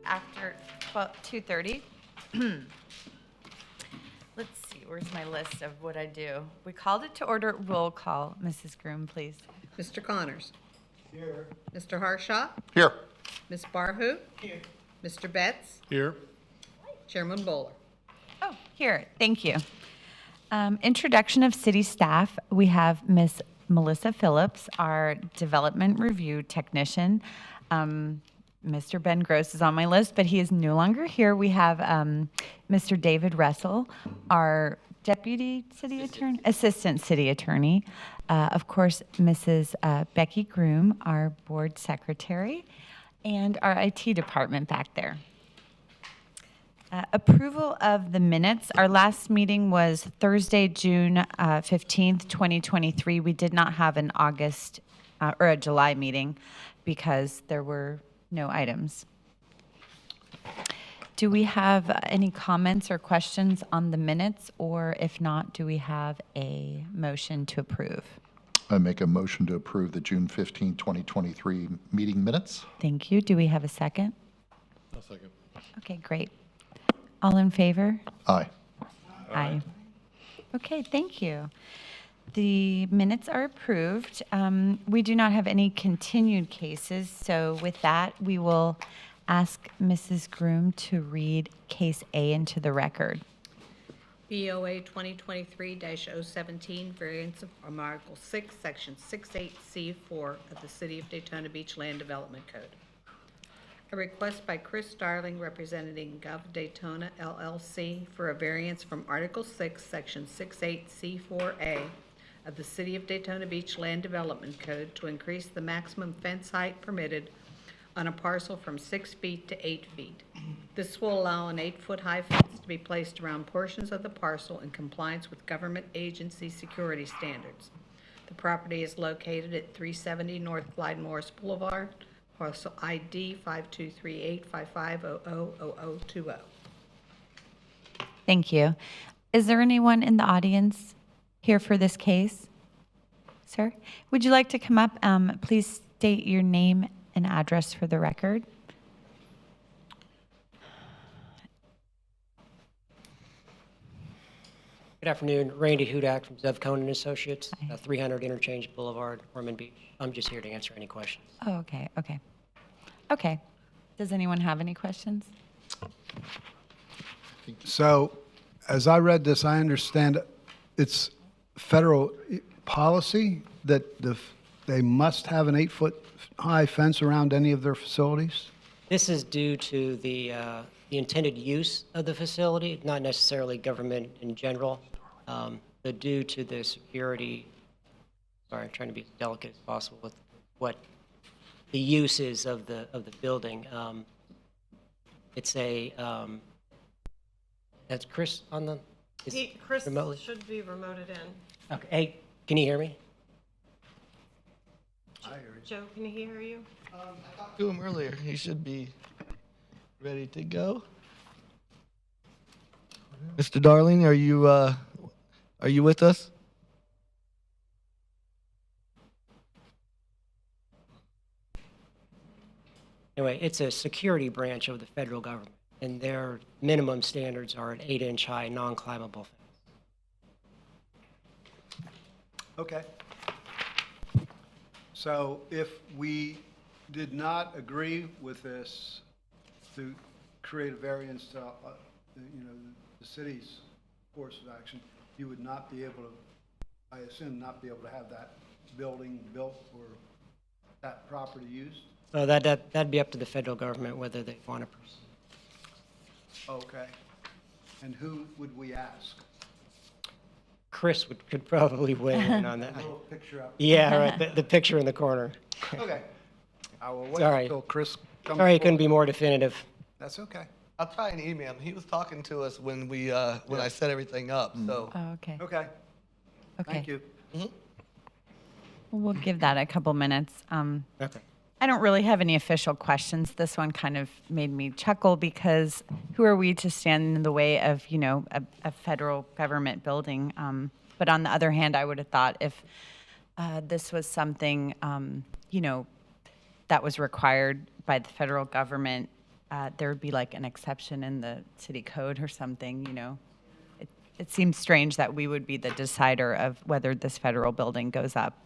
After 2:30. Let's see, where's my list of what I do? We called it to order. Roll call. Mrs. Groom, please. Mr. Connors. Here. Mr. Harshaw. Here. Ms. Barhu. Here. Mr. Betts. Here. Chairman Bowler. Oh, here, thank you. Introduction of city staff. We have Miss Melissa Phillips, our development review technician. Mr. Ben Gross is on my list, but he is no longer here. We have Mr. David Russell, our deputy city attorney, assistant city attorney. Of course, Mrs. Becky Groom, our board secretary, and our IT department back there. Approval of the minutes. Our last meeting was Thursday, June 15th, 2023. We did not have an August or a July meeting because there were no items. Do we have any comments or questions on the minutes? Or if not, do we have a motion to approve? I make a motion to approve the June 15, 2023 meeting minutes. Thank you. Do we have a second? A second. Okay, great. All in favor? Aye. Aye. Okay, thank you. The minutes are approved. We do not have any continued cases, so with that, we will ask Mrs. Groom to read Case A into the record. BOA 2023-017, variance from Article 6, Section 68C4 of the City of Daytona Beach Land Development Code. A request by Chris Darling, representing Gov Daytona LLC, for a variance from Article 6, Section 68C4A of the City of Daytona Beach Land Development Code to increase the maximum fence height permitted on a parcel from 6 feet to 8 feet. This will allow an 8-foot high fence to be placed around portions of the parcel in compliance with government agency security standards. The property is located at 370 North Clyde Morris Boulevard, parcel ID 523855000020. Thank you. Is there anyone in the audience here for this case? Sir, would you like to come up? Please state your name and address for the record. Good afternoon, Randy Hudak from Zev Cohen Associates, 300 Interchange Boulevard, Ormond Beach. I'm just here to answer any questions. Oh, okay, okay. Okay. Does anyone have any questions? So, as I read this, I understand it's federal policy that they must have an 8-foot high fence around any of their facilities? This is due to the intended use of the facility, not necessarily government in general, but due to the security. Sorry, I'm trying to be as delicate as possible with what the use is of the building. It's a that's Chris on the. Chris remotely? should be remoted in. Okay. Hey, can you hear me? Joe, can he hear you? I talked to him earlier. He should be ready to go. Mr. Darling, are you with us? Anyway, it's a security branch of the federal government, and their minimum standards are an 8-inch high, non-climbable fence. Okay. So if we did not agree with this to create a variance to, the city's course of action, you would not be able to, I assume, not be able to have that building built or that property used? So that'd be up to the federal government whether they want to pursue. Okay. And who would we ask? Chris could probably weigh in on that. A little picture up. Yeah, right, the picture in the corner. Okay. I will wait Sorry. until Chris comes. Sorry, I couldn't be forward. more definitive. That's okay. I'll try and email him. He was talking to us when I set everything up. So Oh, okay. Okay. Okay. Thank you. We'll give that a couple minutes. Okay. I don't really have any official questions. This one kind of made me chuckle because who are we to stand in the way of, a federal government building? But on the other hand, I would have thought if this was something, that was required by the federal government, there would be like an exception in the city code or something. It seems strange that we would be the decider of whether this federal building goes up.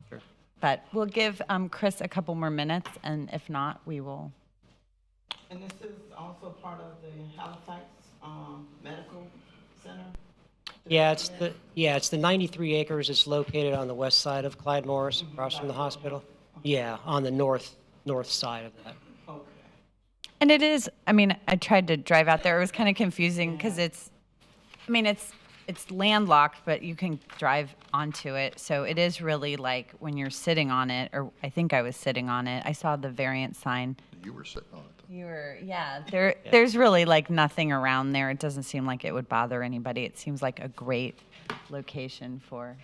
Sure. But we'll give Chris a couple more minutes, and if not, we will. And this is also part of the Halifax Medical Center? Yeah, it's the 93 acres. It's located on the west side of Clyde Morris, across from the hospital. Yeah, on the north side of that. Okay. And it is, I tried to drive out there. It was kind of confusing because it's landlocked, but you can drive onto it. So it is really like when you're sitting on it, or I think I was sitting on it, I saw the variant sign. You were sitting on it. You were, yeah. There's really like nothing around there. It doesn't seem like it would bother anybody. It seems like a great location for,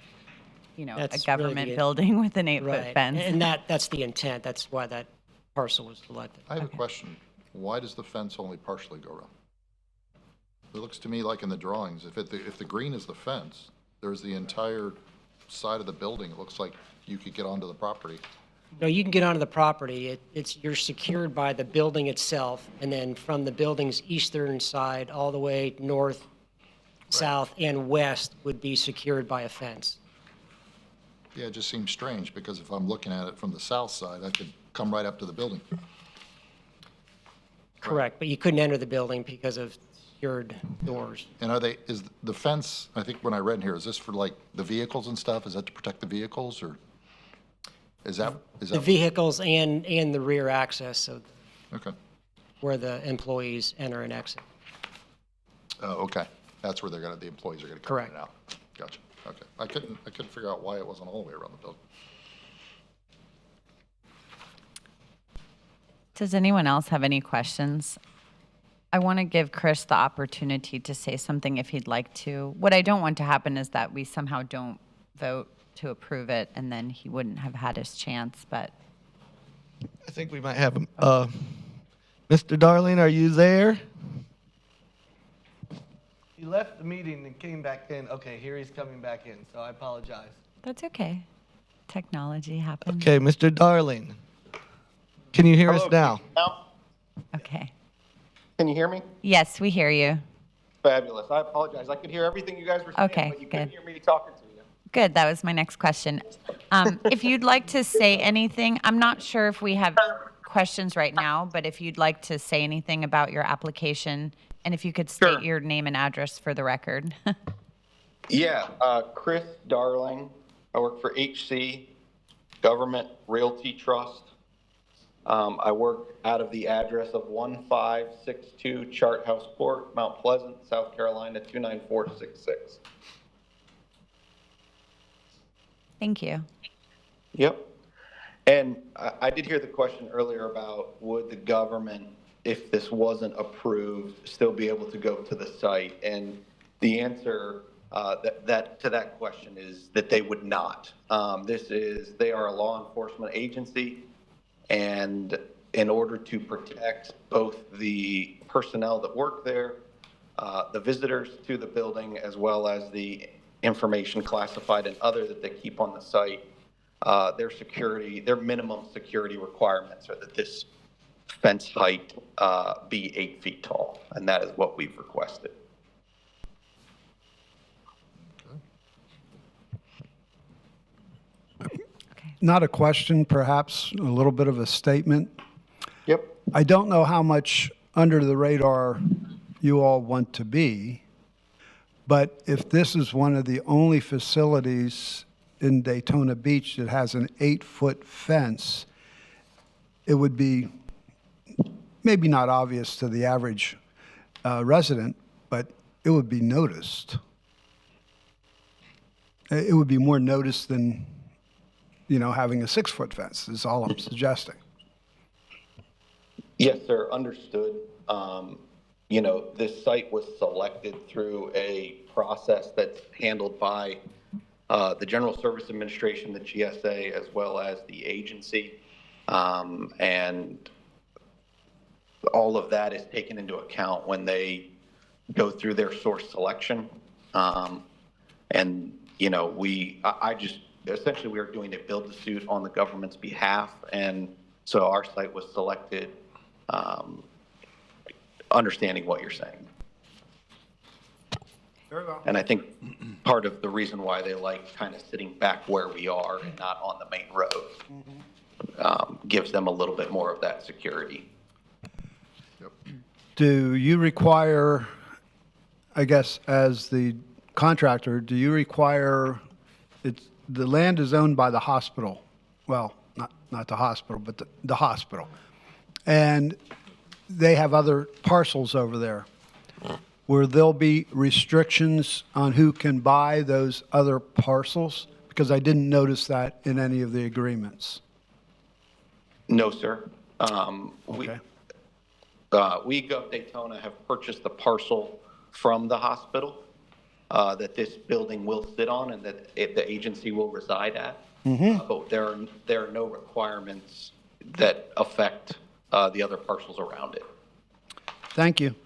a That's government really the- building with an 8-foot Right, fence. and that's the intent. That's why that parcel was selected. I have a question. Why does the fence only partially go around? It looks to me like in the drawings, if the green is the fence, there's the entire side of the building. It looks like you could get onto the property. No, you can get onto the property. You're secured by the building itself, and then from the building's eastern side all the way north, south, and west would be secured by a fence. Yeah, it just seems strange, because if I'm looking at it from the south side, I could come right up to the building. Correct, but you couldn't enter the building because of secured doors. And is the fence, I think when I read in here, is this for like the vehicles and stuff? Is that to protect the vehicles, or is that? The vehicles and the rear access, so Okay. where the employees enter and exit. Oh, okay. That's where the employees are gonna come in Correct. and out. Gotcha. Okay. I couldn't figure out why it wasn't all the way around the building. Does anyone else have any questions? I want to give Chris the opportunity to say something if he'd like to. What I don't want to happen is that we somehow don't vote to approve it, and then he wouldn't have had his chance, but I think we might have him. Mr. Darling, are you there? He left the meeting and came back in. Okay, here he's coming back in, so I apologize. that's okay. Technology happens. Okay, Mr. Darling, can you hear us now? Okay. Can you hear me? Yes, we hear you. Fabulous. I apologize. I could hear everything you guys were saying, Okay, but you couldn't good. hear me talking to you. Good, that was my next question. If you'd like to say anything, I'm not sure if we have questions right now, but if you'd like to say anything about your application, and if you could state Sure. your name and address for the record. Yeah, Chris Darling. I work for HC Government Realty Trust. I work out of the address of 1562 Chart House Court, Mount Pleasant, South Carolina, 29466. Thank you. Yep. And I did hear the question earlier about would the government, if this wasn't approved, still be able to go to the site? And the answer to that question is that they would not. They are a law enforcement agency, and in order to protect both the personnel that work there, the visitors to the building, as well as the information classified and other that they keep on the site, their minimum security requirements are that this fence height be 8 feet tall, and that is what we've requested. Not a question, perhaps a little bit of a statement. Yep. I don't know how much under the radar you all want to be, but if this is one of the only facilities in Daytona Beach that has an 8-foot fence, it would be maybe not obvious to the average resident, but it would be noticed. It would be more noticed than, having a 6-foot fence, is all I'm suggesting. Yes, sir, understood. This site was selected through a process that's handled by the General Service Administration, the GSA, as well as the agency. And all of that is taken into account when they go through their source selection. Essentially, we are doing a build-to-suit on the government's behalf, and so our site was selected, understanding what you're saying. Very well. And I think part of the reason why they like kind of sitting back where we are and not on the main road gives them a little bit more of that security. Do you require, I guess, as the contractor, do you require, the land is owned by the hospital? Well, not the hospital, but the hospital. And they have other parcels over there. Where there'll be restrictions on who can buy those other parcels? Because I didn't notice that in any of the agreements. No, sir. Okay. We, Gov Daytona, have purchased the parcel from the hospital that this building will sit on and that the agency will reside at. But there are no requirements that affect the other parcels around it. Thank you.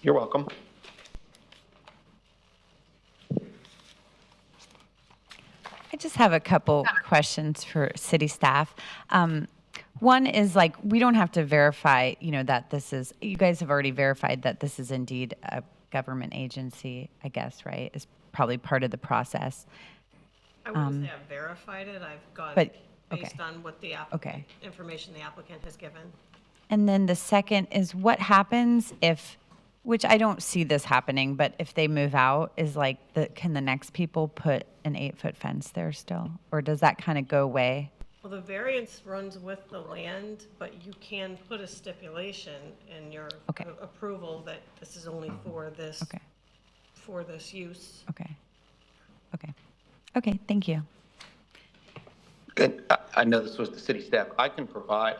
You're welcome. I just have a couple questions for city staff. One is like, we don't have to verify, that you guys have already verified that this is indeed a government agency, I guess, right? Is probably part of the process. I wouldn't say I've verified it, I've got, but- okay. based on what the Okay. information the applicant has given. And then the second is what happens if, which I don't see this happening, but if they move out, is like, can the next people put an 8-foot fence there still? Or does that kind of go away? Well, the variance runs with the land, but you can put a stipulation in your Okay. approval that this is only for this, Okay, for this use. okay, okay. Okay, thank you. And I know this was the city staff. I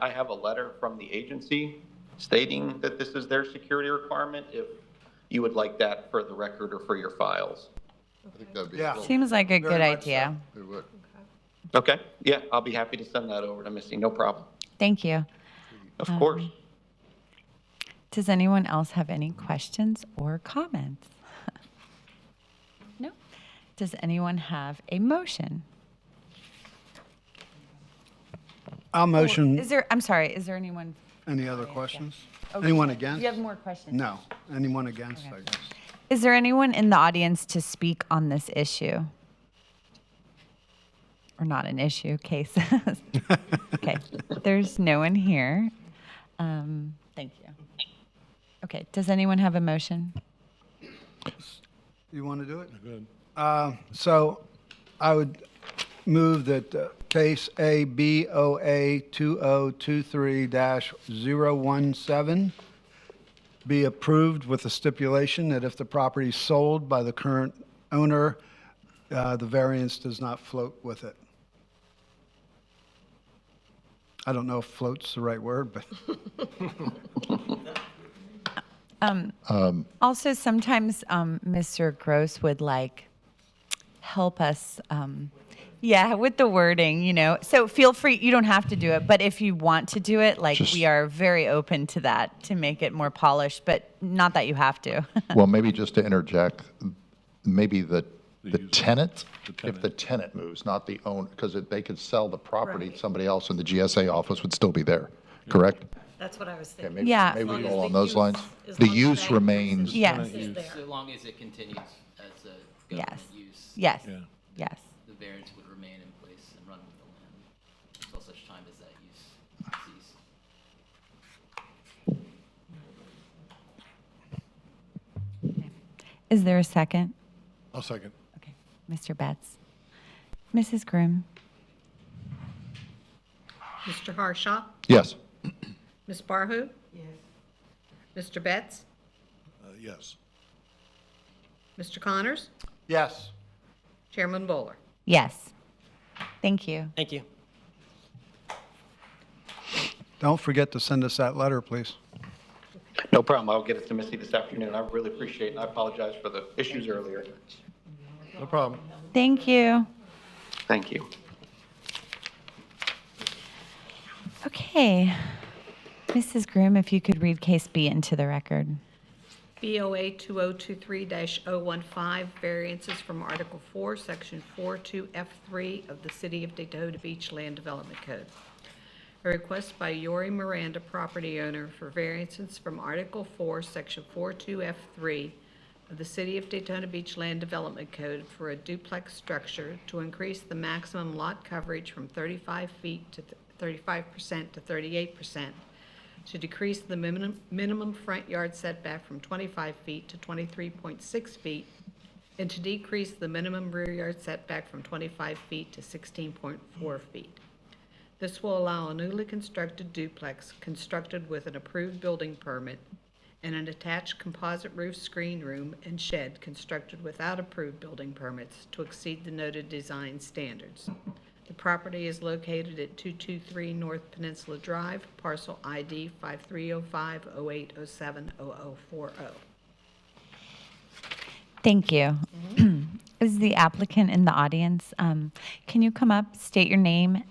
have a letter from the agency stating that this is their security requirement, if you would like that for the record or for your files. I think that'd be. Yeah. still- Seems like a Very good much idea. It would. Okay, yeah, I'll be happy to send that over to Missy, no problem. Thank you. Of course. Does anyone else have any questions or comments? No? Does anyone have a motion? I'll motion. Is there, I'm sorry, is there anyone? Any other questions? Okay. Anyone Do against? you have more questions? No. Anyone against, I guess? Is there anyone in the audience to speak on this issue? Or not an issue, case? Okay, there's no one here. Thank you. Okay, does anyone have a motion? You want to do it? Good. So I would move that case ABOA 2023-017 be approved with the stipulation that if the property is sold by the current owner, the variance does not float with it. I don't know if float's the right word, but Also, sometimes Mr. Gross would help us, with the wording, So feel free, you don't have to do it, but if you want to do it, Just- we are very open to that, to make it more polished, but not that you have to. Well, maybe just to interject, maybe the tenant, if the tenant moves, not the owner, because they could sell the property, Right. somebody else in the GSA office would still be there, correct? That's what I was Okay, thinking. maybe- Yeah. Maybe As long as go the on those use- lines. as The long as use that remains, Yes. is there. So long as it continues as a Yes. government use. Yes, yes. The variance would remain in place and run with the land until such time as that use ceases. Is there a second? I'll second. Okay, Mr. Betts. Mrs. Grimm? Mr. Harshaw? yes. Ms. Barhu? Yes. Mr. Betts? Yes. Mr. Connors? Yes. Chairman Bowler? Yes. Thank you. Thank you. Don't forget to send us that letter, please. No problem. I'll get it to Missy this afternoon. I really appreciate it, and I apologize for the issues earlier. No problem. Thank you. Thank you. Okay. Mrs. Groom, if you could read case B into the record. BOA 2023-015, variances from Article 4, Section 42F3 of the City of Daytona Beach Land Development Code. A request by Yori Miranda, property owner, for variances from Article 4, Section 42F3 of the City of Daytona Beach Land Development Code for a duplex structure to increase the maximum lot coverage from 35% to 38%, to decrease the minimum front yard setback from 25 feet to 23.6 feet, and to decrease the minimum rear yard setback from 25 feet to 16.4 feet. This will allow a newly constructed duplex constructed with an approved building permit and an attached composite roof screen room and shed constructed without approved building permits to exceed the noted design standards. The property is located at 223 North Peninsula Drive, parcel ID 530508070040. Thank you. Is the applicant in the audience? Can you come up, state your name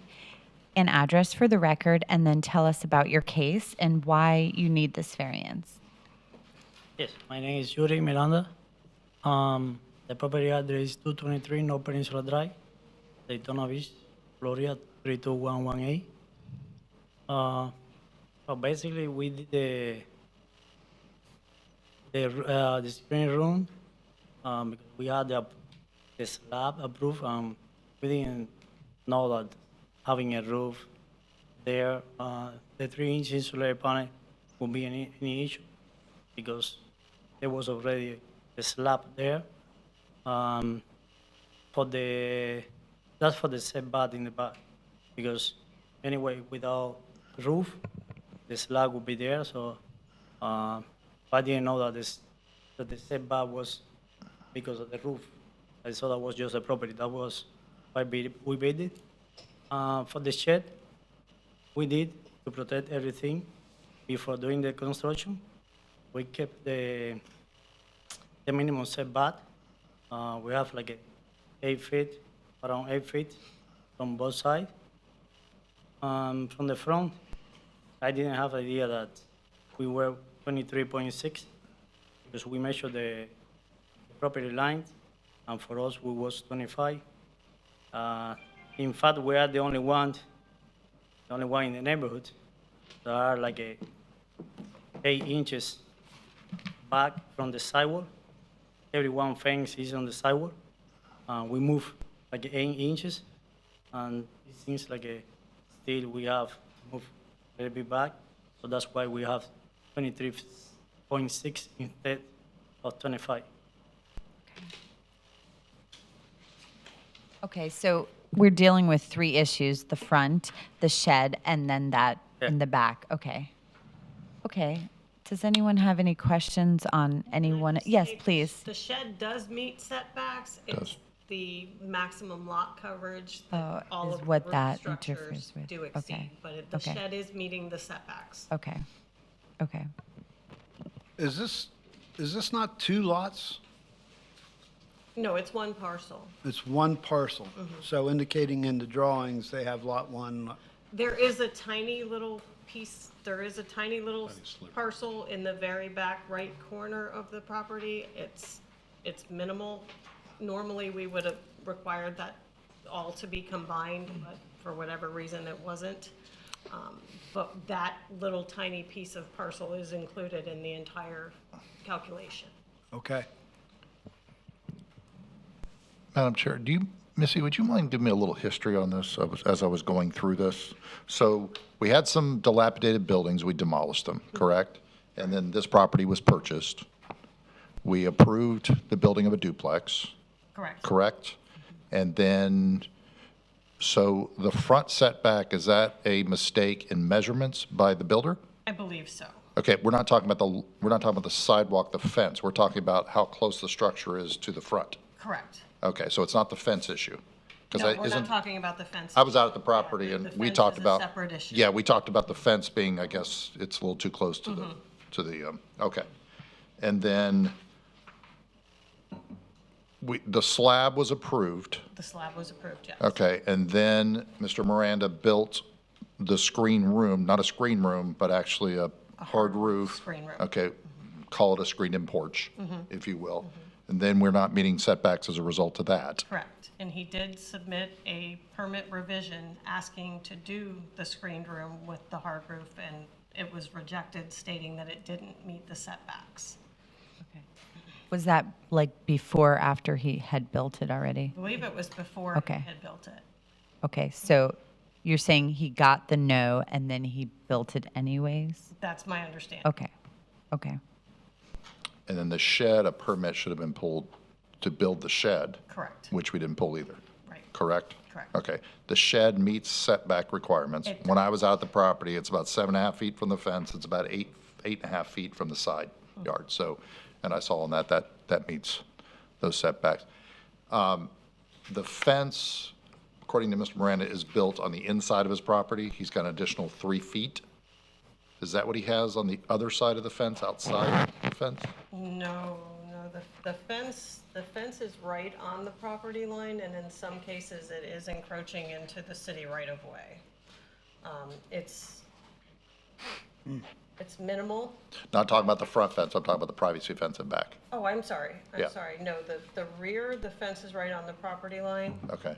and address for the record, and then tell us about your case and why you need this variance? Yes, my name is Yuri Miranda. The property address is 223 North Peninsula Drive, Daytona Beach, Florida 32118. So basically, we did the screen room because we had the slab approved. We didn't know that having a roof there, the 3-inch insulated panel would be any issue because there was already a slab there. That's for the setback in the back, because anyway, without roof, the slab would be there. So I didn't know that the setback was because of the roof. I thought that was just a property. That was why we built it. For the shed, we did to protect everything before doing the construction. We kept the minimum setback. We have like 8 feet, around 8 feet from both sides. From the front, I didn't have idea that we were 23.6 because we measured the property line, and for us, we was 25. In fact, we are the only one in the neighborhood that are like 8 inches back from the sidewalk. Everyone fence is on the sidewalk. We move like 8 inches, and it seems like still we have to move a little bit back. So that's why we have 23.6 instead of 25. Okay, so we're dealing with 3 issues: the front, the shed, and then that in the back. Okay. Okay. Does anyone have any questions on anyone? Yes, State please. The shed does meet setbacks. It's the maximum lot coverage Oh, that all is of the what roof that structures interferes with. do Okay. exceed. But the Okay. shed is meeting the setbacks. Okay. Okay. Is this not 2 lots? No, it's one parcel. It's one parcel. So indicating in the drawings, they have lot 1. There is a tiny little piece, there is a tiny little parcel in the very back right corner of the property. It's minimal. Normally, we would have required that all to be combined, but for whatever reason, it wasn't. But that little tiny piece of parcel is included in the entire calculation. Okay. Madam Chair, Missy, would you mind giving me a little history on this as I was going through this? So we had some dilapidated buildings, we demolished them, correct? And then this property was purchased. We approved the building of a duplex, Correct. correct? And then, so the front setback, is that a mistake in measurements by the builder? I believe so. Okay, we're not talking about the sidewalk, the fence. We're talking about how close the structure is to the front. Correct. Okay, so it's not the fence issue? 'Cause No, I- we're isn't- not talking about the fence. I was out at the property Yeah, and the we fence talked is a about. separate issue. Yeah, we talked about the fence being, I guess, it's a little too close to Mm-hmm. okay. And then the slab was approved, The slab was approved, yes. okay, and then Mr. Miranda built the screen room, not a screen room, but actually a hard roof. screen room. Okay, call it a screened-in porch, Mm-hmm. if you will. And then we're not meeting setbacks as a result of that. Correct. And he did submit a permit revision asking to do the screened room with the hard roof, and it was rejected, stating that it didn't meet the setbacks. Was that like before or after he had built it already? I believe it was before Okay. he had built it. Okay, so you're saying he got the no and then he built it anyways? That's my understanding. Okay, okay. And then the shed, a permit should have been pulled to build the shed, Correct. which we didn't pull either. Right. Correct? Correct. Okay. The shed meets setback requirements. It When I was out at the property, it's about 7.5 feet from the fence. It's about 8.5 feet from the side Mm-hmm. yard. So, and I saw on that meets those setbacks. The fence, according to Mr. Miranda, is built on the inside of his property. He's got an additional 3 feet. Is that what he has on the other side of the fence, outside the fence? No, the fence is right on the property line, and in some cases, it is encroaching into the city right-of-way. It's minimal. Not talking about the front fence, I'm talking about the privacy fence in back. Oh, I'm sorry, Yeah. I'm sorry. No, the rear, the fence is right on the property line. Okay.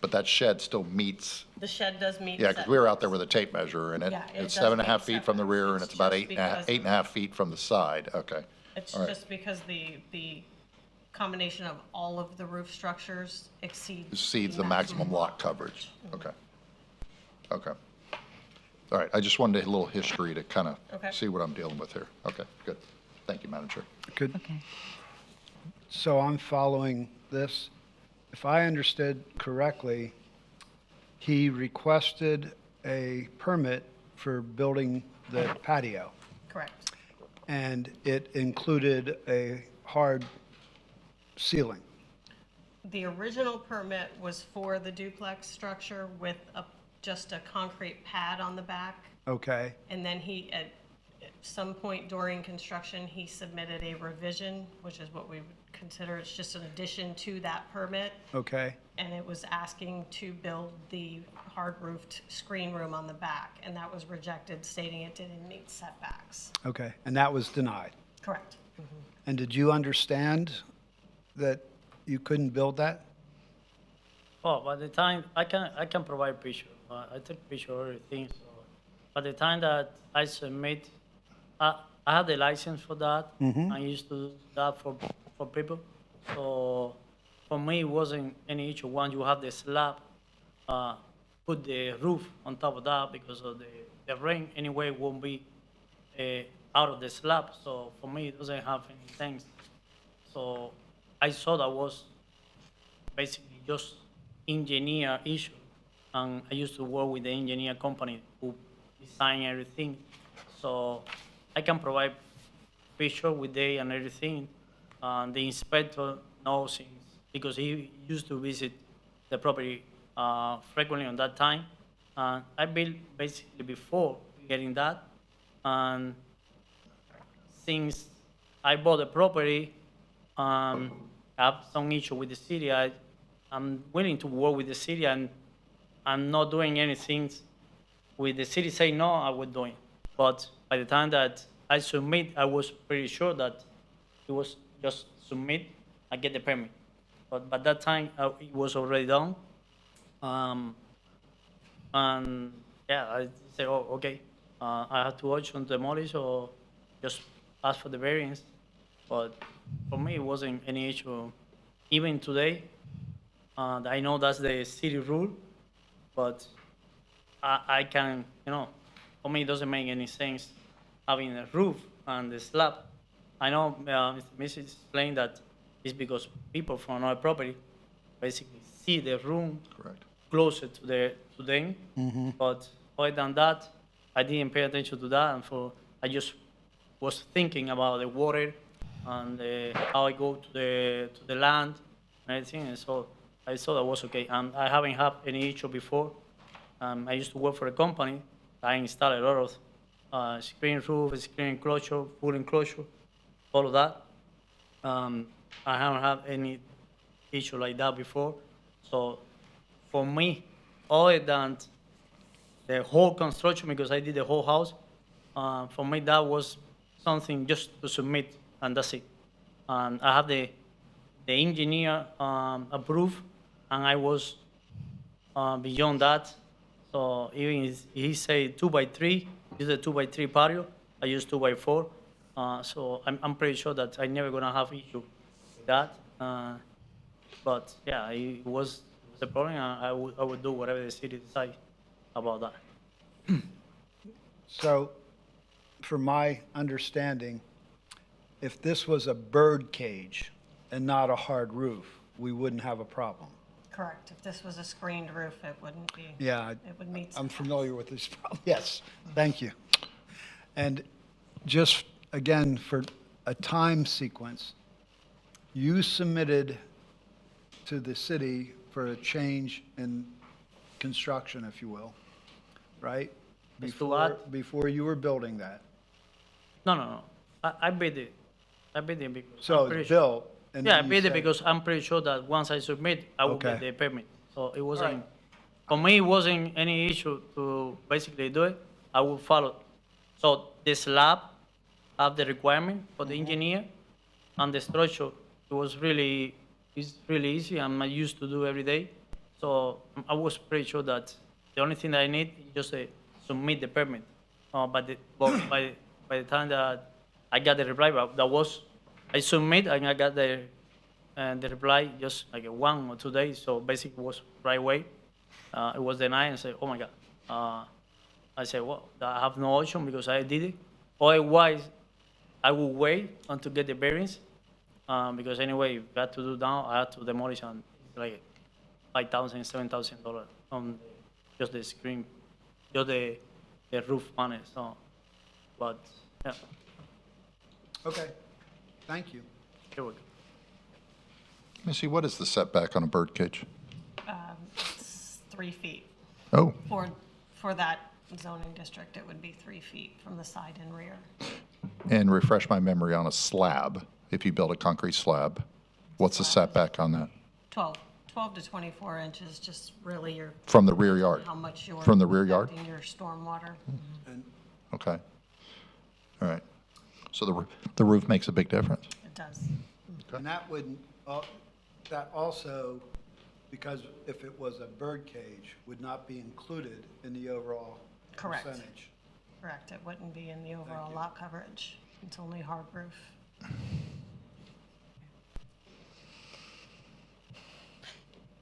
But that shed still meets, The shed does meet. yeah, because we were out there with a tape measure, and Yeah, it it's does 7.5 meet feet from the setbacks. rear, and It's it's about just 8.5 because- feet from the side, okay. It's All right. just because the combination of all of the roof structures Exceeds the maximum lot coverage, okay. Okay. All right, I just wanted a little history to kind of Okay. see what I'm dealing with here. Okay, good. Thank you, Madam Chair. Could, Okay. so I'm following this. If I understood correctly, he requested a permit for building the patio, Correct. and it included a hard ceiling. The original permit was for the duplex structure with just a concrete pad on the back. Okay, And then he, at some point during construction, he submitted a revision, which is what we would consider, it's just an addition to that permit. okay, And it was asking to build the hard roofed screen room on the back, and that was rejected, stating it didn't meet setbacks. okay. And that was denied. Correct. And did you understand that you couldn't build that? Oh, by the time, I can provide picture. I take picture of everything. So by the time that I submit, I have the license for that. I used to do that for people. So for me, it wasn't any issue. Once you have the slab, put the roof on top of that because of the rain anyway won't be out of the slab. So for me, it doesn't have any things. So I saw that was basically just engineer issue. And I used to work with the engineer company who design everything. So I can provide picture with they and everything. The inspector knows him because he used to visit the property frequently on that time. I built basically before getting that. And since I bought the property, I have some issue with the city. I'm willing to work with the city, and I'm not doing anything with the city say no, I would do it. But by the time that I submit, I was pretty sure that it was just submit, I get the permit. But by that time, it was already done. And yeah, I said, oh, okay, I have two options, demolish or just ask for the variance. But for me, it wasn't any issue. Even today, I know that's the city rule, but I can, for me, it doesn't make any sense having a roof and the slab. I know Mr. Mrs. explained that it's because people from another property basically see the room Correct. closer to them. But other than that, I didn't pay attention to that, and I just was thinking about the water and how I go to the land and everything, and so I thought that was okay. And I haven't had any issue before. I used to work for a company. I installed a lot of screen roof, screen enclosure, full enclosure, all of that. I haven't had any issue like that before. So for me, other than the whole construction, because I did the whole house, for me that was something just to submit, and that's it. And I have the engineer approved, and I was beyond that. So even if he said 2x3, use a 2x3 patio, I use 2x4. So I'm pretty sure that I'm never gonna have issue with that. But yeah, it was the problem. I would do whatever the city decides about that. So, from my understanding, if this was a bird cage and not a hard roof, we wouldn't have a problem. Correct. If this was a screened roof, it wouldn't be. Yeah, It would meet. I'm setbacks. familiar with this problem. Yes, thank you. And just, again, for a time sequence, you submitted to the city for a change in construction, if you will, right? As to what? Before you were building that. No. I bid it. I bid it because. So I'm pretty it's sure- built, and Yeah, I then you bid it said- because I'm pretty sure that once I submit, I will get Okay. the permit. So it wasn't, for me, it wasn't any issue to basically do it. I will follow. So the slab have the requirement for the engineer, and the structure, it's really easy. I'm used to do every day. So I was pretty sure that the only thing that I need is just submit the permit. But by the time that I got the reply, I submit and I got the reply just like 1 or 2 days. So basically it was right away. It was denied, and I said, oh my God. I said, well, I have no option because I did it. Otherwise, I will wait until get the variance. Because anyway, if I had to do now, I had to demolish on like $5,000, $7,000 on just the screen, just the roof panel. So, but yeah, Okay, thank you. here we go. Missy, what is the setback on a bird cage? It's 3 feet. Oh, For that zoning district, it would be 3 feet from the side and rear. and refresh my memory on a slab, if you build a concrete slab, what's the setback on that? 12 to 24 inches, just really your, From the rear yard? how much you're. From the rear yard? affecting your stormwater. Okay. All right. So the roof makes a big difference. It does. And that would, that also, because if it was a bird cage, would not be included in the overall Correct. percentage. Correct. It wouldn't be in the overall lot coverage. It's only hard roof.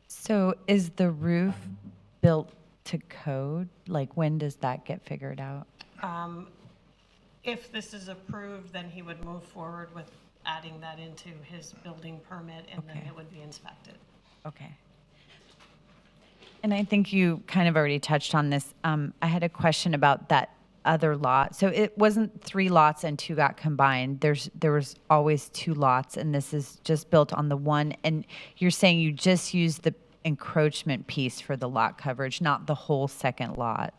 So is the roof built to code? Like, when does that get figured out? If this is approved, then he would move forward with adding that into his building permit, and then Okay. it would be inspected. Okay. And I think you kind of already touched on this. I had a question about that other lot. So it wasn't 3 lots and 2 got combined. There was always 2 lots, and this is just built on the one. And you're saying you just used the encroachment piece for the lot coverage, not the whole second lot?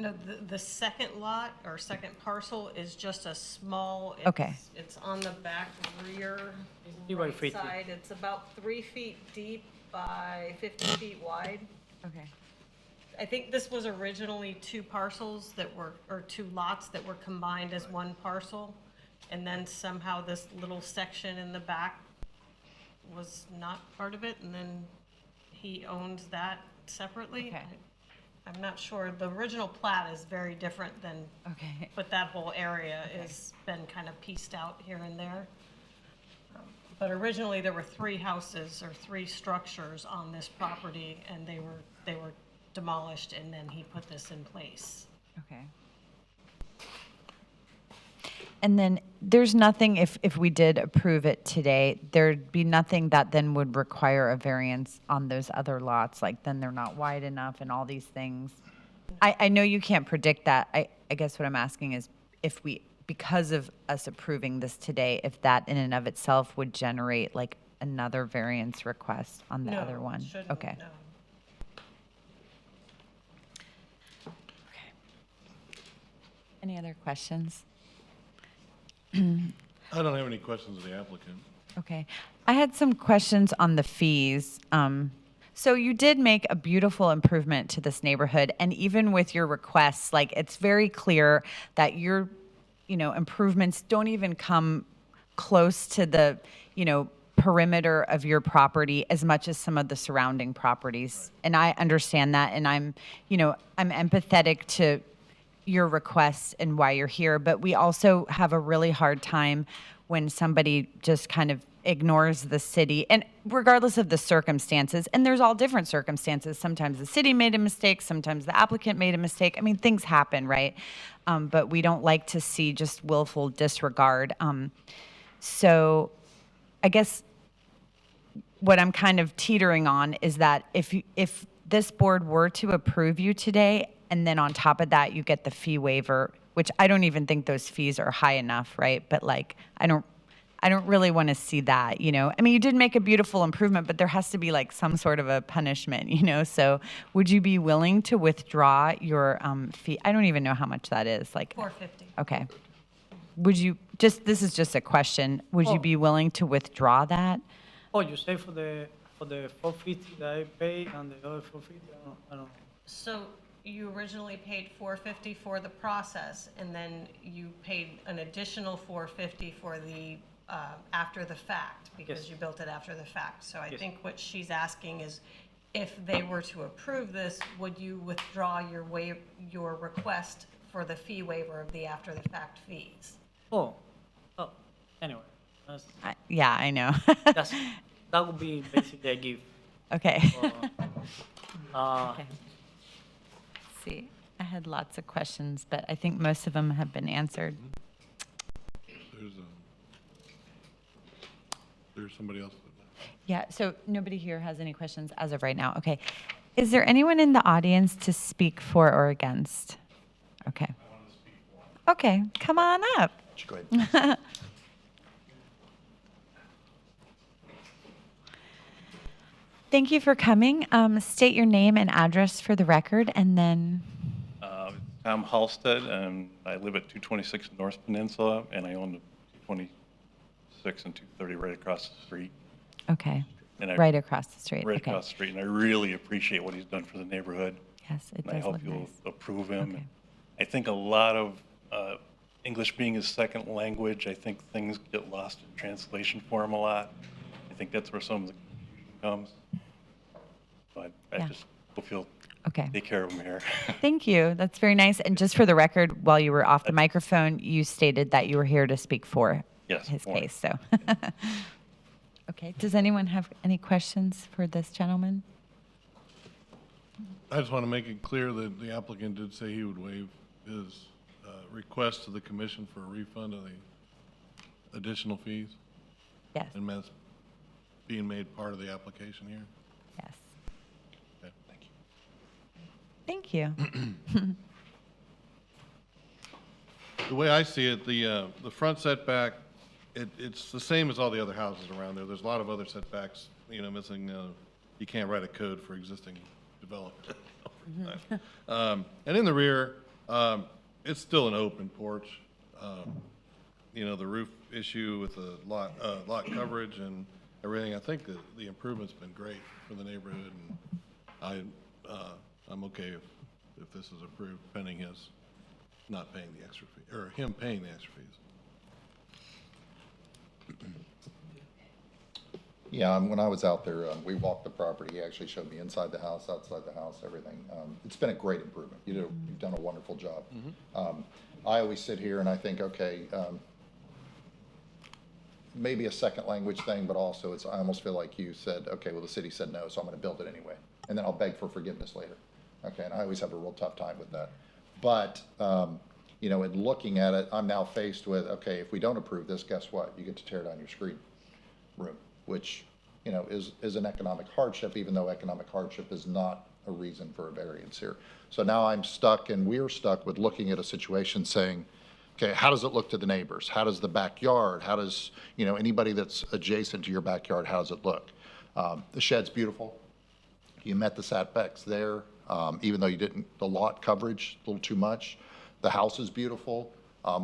No, the second lot or second parcel is just a small. Okay. It's on the back rear You by right 50. side. It's about 3 feet deep by 50 feet wide. Okay. I think this was originally 2 parcels that were, or 2 lots that were combined as one parcel. And then somehow this little section in the back was not part of it, and then he owns that separately. Okay. I'm not sure. The original plat is very different than, Okay. but that whole area has been kind of pieced out here and there. But originally, there were 3 houses or 3 structures on this property, and they were demolished, and then he put this in place. Okay. And then there's nothing, if we did approve it today, there'd be nothing that then would require a variance on those other lots, like then they're not wide enough and all these things. I know you can't predict that. I guess what I'm asking is if we, because of us approving this today, if that in and of itself would generate like another variance request on the other one? Shouldn't, Okay. no. Any other questions? I don't have any questions of the applicant. Okay. I had some questions on the fees. So you did make a beautiful improvement to this neighborhood, and even with your requests, like, it's very clear that your, improvements don't even come close to the, perimeter of your property as much as some of the surrounding properties. And I understand that, and I'm empathetic to your requests and why you're here, but we also have a really hard time when somebody just kind of ignores the city, and regardless of the circumstances, and there's all different circumstances. Sometimes the city made a mistake, sometimes the applicant made a mistake. I mean, things happen, right? But we don't like to see just willful disregard. So I guess what I'm kind of teetering on is that if this board were to approve you today, and then on top of that, you get the fee waiver, which I don't even think those fees are high enough, right? But like, I don't really want to see that, I mean, you did make a beautiful improvement, but there has to be like some sort of a punishment, So would you be willing to withdraw your fee? I don't even know how much that is, like. $450. Okay. Would you, this is just a question, would you be willing to withdraw that? Oh, you say for the 450 that I pay and the other 450, I don't. So you originally paid $450 for the process, and then you paid an additional $450 for the after the fact, because Yes. you built it after the fact. So I Yes. think what she's asking is, if they were to approve this, would you withdraw your request for the fee waiver of the after the fact fees? Oh, anyway, Yeah, I know. that would be basically a gift. Okay. Okay. See, I had lots of questions, but I think most of them have been answered. There's somebody else. Yeah, so nobody here has any questions as of right now. Okay. Is there anyone in the audience to speak for or against? Okay. Okay, come on up. Go ahead. Thank you for coming. State your name and address for the record, and then, Tom Halstead, and I live at 226 North Peninsula, and I own the 226 and 230 right across the street. okay, And I- right across the street. Right Okay. across the street, and I really appreciate what he's done for the neighborhood. Yes, it And I does hope look you'll nice. approve him. Okay. I think a lot of, English being his second language, I think things get lost in translation for him a lot. I think that's where some of the confusion comes. But I Yeah. just hope you'll Okay. take care of him here. Thank you. That's very nice. And just for the record, while you were off the microphone, you stated that you were here to speak for Yes, his for. case, so. Okay, does anyone have any questions for this gentleman? I just want to make it clear that the applicant did say he would waive his request to the commission for a refund of the additional fees, Yes, and that's being made part of the application here. yes. Okay, thank you. Thank you. The way I see it, the front setback, it's the same as all the other houses around there. There's a lot of other setbacks, missing, you can't write a code for existing development. And in the rear, it's still an open porch. The roof issue with the lot coverage and everything, I think that the improvement's been great for the neighborhood, and I'm okay if this is approved, pending his not paying the extra fee, or him paying the extra fees. Yeah, when I was out there, we walked the property. He actually showed me inside the house, outside the house, everything. It's been a great improvement. You've done a wonderful job. I always sit here and I think, okay, maybe a second language thing, but also I almost feel like you said, okay, well, the city said no, so I'm going to build it anyway. And then I'll beg for forgiveness later. Okay, and I always have a real tough time with that. But you know, in looking at it, I'm now faced with, okay, if we don't approve this, guess what? You get to tear down your screen room, which, you know, is an economic hardship, even though economic hardship is not a reason for a variance here. So now I'm stuck, and we're stuck with looking at a situation saying, okay, how does it look to the neighbors? How does the backyard, how does, you know, anybody that's adjacent to your backyard, how does it look? The shed's beautiful. You met the setbacks there, even though you didn't, the lot coverage, a little too much. The house is beautiful.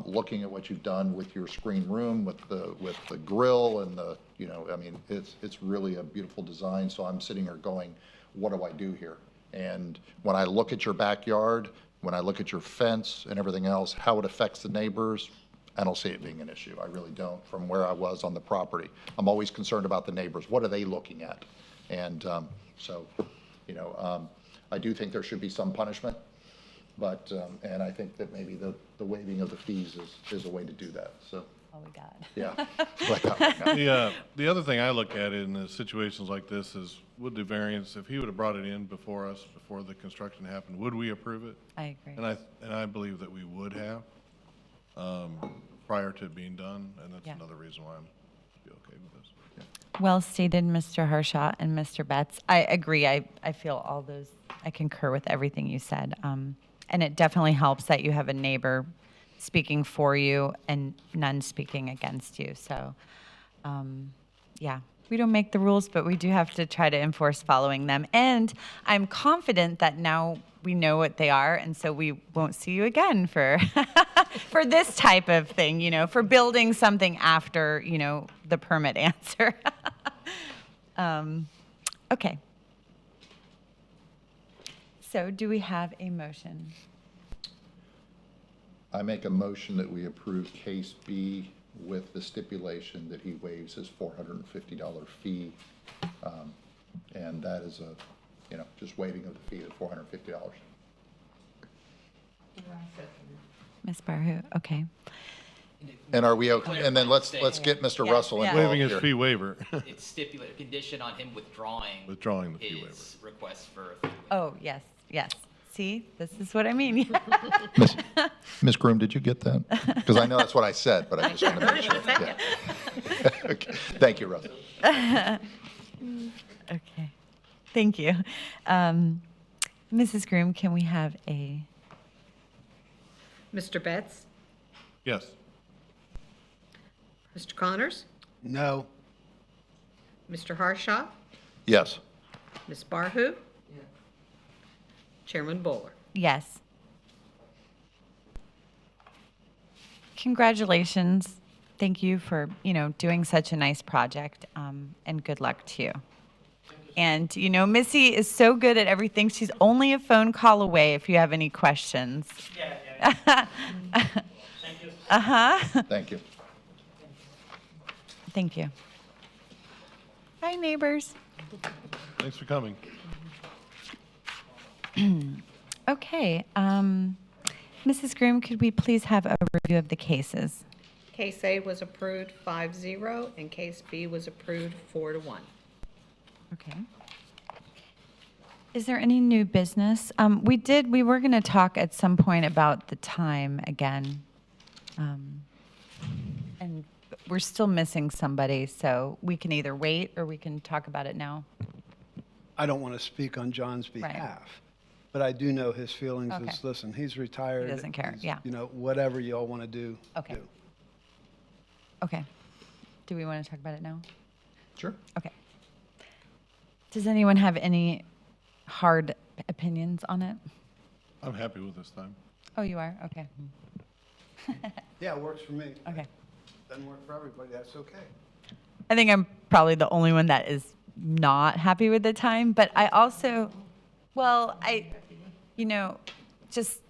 Looking at what you've done with your screen room, with the grill and the, you know, I mean, it's really a beautiful design. So I'm sitting here going, what do I do here? And when I look at your backyard, when I look at your fence and everything else, how it affects the neighbors, I don't see it being an issue. I really don't, from where I was on the property. I'm always concerned about the neighbors. What are they looking at? And so, you know, I do think there should be some punishment, but, and I think that maybe the waiving of the fees is a way to do that, so. Oh, we got. Yeah. Like that one. The other thing I look at in the situations like this is, would the variance, if he would have brought it in before us, before the construction happened, would we approve it? I agree. And I believe that we would have, prior to it being done, and that's Yeah. another reason why I'm be okay with this. Well stated, Mr. Harshaw and Mr. Betts. I agree. I feel all those, I concur with everything you said. And it definitely helps that you have a neighbor speaking for you and none speaking against you. So, yeah, we don't make the rules, but we do have to try to enforce following them. And I'm confident that now we know what they are, and so we won't see you again for for this type of thing, you know, for building something after, you know, the permit answer. Okay. So do we have a motion? I make a motion that we approve case B with the stipulation that he waives his $450 fee. And that is a, you know, just waiving of the fee of $450. Ms. Barhu, okay. And are we okay? And then let's get Mr. Russell Yeah. involved Waiving his here. fee waiver. It's stipulated, condition on him withdrawing. Withdrawing the fee his request for a fee waiver. Oh, yes, yes. See, this is what I mean. Ms. Groom, did you get that? Because I know that's what I said, but I just want to make sure. Yeah. Okay. Thank you, Russell. Okay, thank you. Mrs. Groom, can we have a, Mr. Betts? Yes. Mr. Connors? No. Mr. Harshaw? Yes. Ms. Barhu? Chairman Bowler? yes. Congratulations. Thank you for, you know, doing such a nice project, and good luck to you. And, you know, Missy is so good at everything. She's only a phone call away if you have any questions. Yeah. Thank you. Uh-huh. Thank you. Thank you. Bye, neighbors. Thanks for coming. Okay, Mrs. Groom, could we please have a review of the cases? Case A was approved 5-0, and case B was approved 4-1. Okay. Is there any new business? We were going to talk at some point about the time again. And we're still missing somebody, so we can either wait or we can talk about it now. I don't want to speak on John's Right. behalf, but I do know his feelings Okay. is, listen, he's retired. doesn't care, He's- yeah. You know, whatever y'all want to do, Okay. do. Okay. Do we want to talk about it now? Sure. Okay. Does anyone have any hard opinions on it? I'm happy with this time. Oh, you are? Okay. Yeah, it works for me. Okay. Doesn't work for everybody, that's okay. I think I'm probably the only one that is not happy with the time, but I also, well, you know, just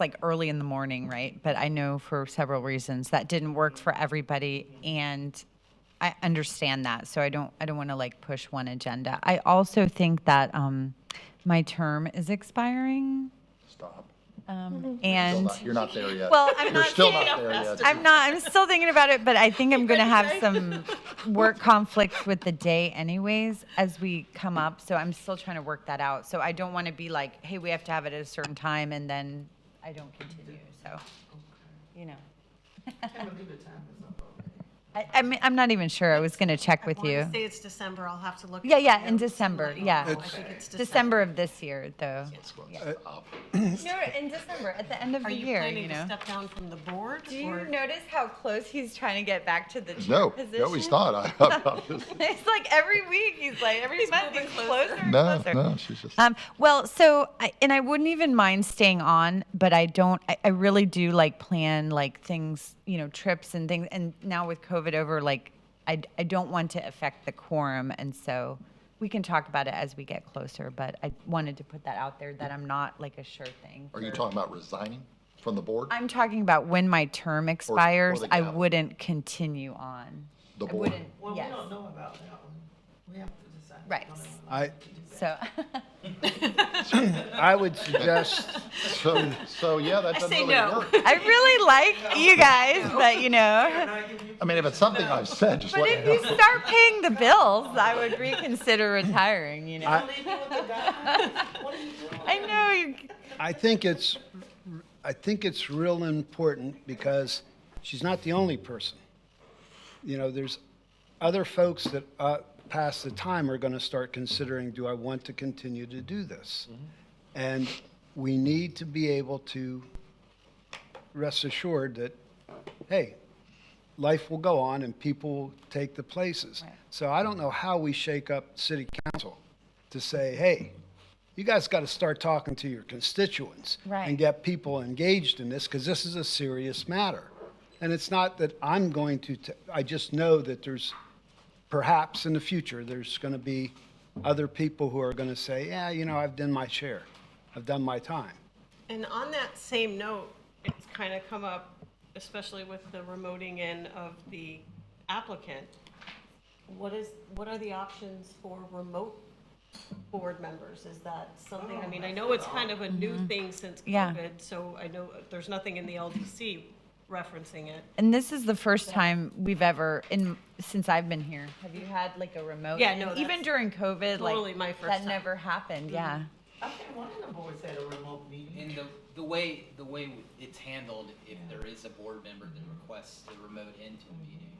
like early in the morning, right? But I know for several reasons that didn't work for everybody, and I understand that. So I don't want to like push one agenda. I also think that my term is expiring, Stop. and You're not there yet. well, I'm You're not still saying- not there yet. I'm still thinking about it, but I think I'm going to have some work conflict with the day anyways as we come up. So I'm still trying to work that out. So I don't want to be like, hey, we have to have it at a certain time and then I don't continue. So you know. Can't believe the time is up already. I mean, I'm not even sure. I was going to check with I you. want to say it's December, I'll have to look. Yeah, at yeah, the in notes and December, let you yeah. know. I think it's December of this year, though. Uh, No, in December, at the end of Are the you year, planning you to know. step down from the board? Do you or- notice how close he's trying to get back to the chair No, position? no, he's not. I'm just, It's like every week, he's like, every month, he's closer and no, closer. no, she's just. Well, so, I wouldn't even mind staying on, but I really do like plan like things, you know, trips and things. And now with COVID over, like, I don't want to affect the quorum. And so we can talk about it as we get closer, but I wanted to put that out there that I'm not like a sure thing. Are you talking about resigning from the board? I'm talking about when my term expires, the I gap. wouldn't continue on. The I board? wouldn't, Well, yes. we don't know about that one. We have to decide. Right. I, So, I would suggest, So yeah, that doesn't say really no. work. I really like you guys, but you know. I mean, if it's something I've said, just But let if me you know. start paying the bills, I would reconsider retiring, you know. Leave you with the guy. What are you doing? I know you, I think it's real important because she's not the only person. You know, there's other folks that past the time are going to start considering, do I want to continue to do this? And we need to be able to rest assured that, hey, life will go on and people will take the places. Right. So I don't know how we shake up city council to say, hey, you guys got to start talking to your constituents Right. and get people engaged in this, because this is a serious matter. And it's not that I'm going to, I just know that there's, perhaps in the future, there's going to be other people who are going to say, yeah, you know, I've done my share. I've done my time. And on that same note, it's kind of come up, especially with the remoting in of the applicant. What are the options for remote board members? Is that something, I mean, I know it's kind of a new thing since Yeah. COVID, so I know there's nothing in the LDC referencing it. and this is the first time we've ever, since I've been here, have you had like a remote? Yeah, no, And even that's during COVID, totally like, my first that time. never happened, yeah. I think one of the boards had a remote meeting. And the way it's handled, if there is a board member that requests the remote into a meeting,